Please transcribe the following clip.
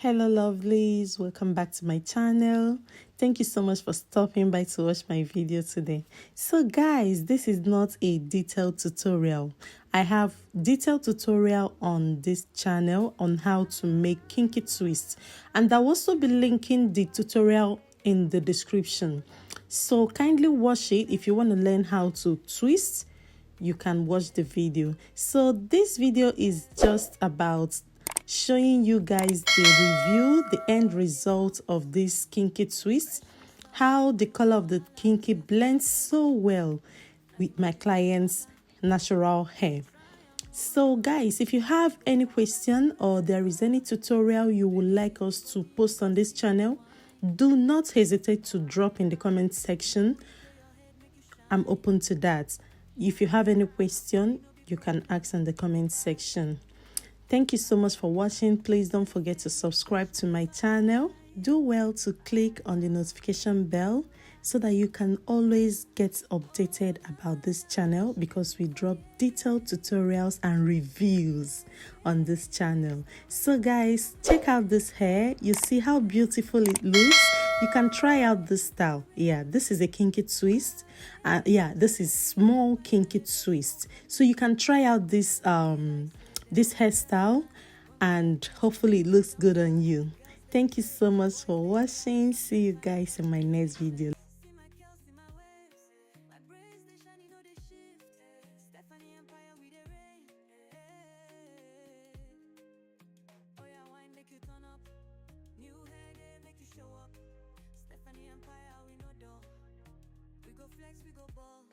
Hello lovelies, welcome back to my channel. Thank you so much for stopping by to watch my video today. So guys, this is not a detailed tutorial. I have detailed tutorial on this channel on how to make kinky twists, and I'll also be linking the tutorial in the description. So kindly watch it if you want to learn how to twist. You can watch the video. So this video is just about showing you guys the review, the end result of this kinky twist, how the color of the kinky blends so well with my client's natural hair. So guys, if you have any question or there is any tutorial you would like us to post on this channel, do not hesitate to drop in the comment section. I'm open to that. If you have any question, you can ask in the comment section. Thank you so much for watching. Please don't forget to subscribe to my channel. Do well to click on the notification bell so that you can always get updated about this channel, because we drop detailed tutorials and reviews on this channel. So guys, check out this hair. You see how beautiful it looks. You can try out this style. Yeah, this is a kinky twist. This is small kinky twist. So you can try out this this hairstyle and hopefully it looks good on you. Thank you so much for watching. See you guys in my next video. We go flex, we go ball.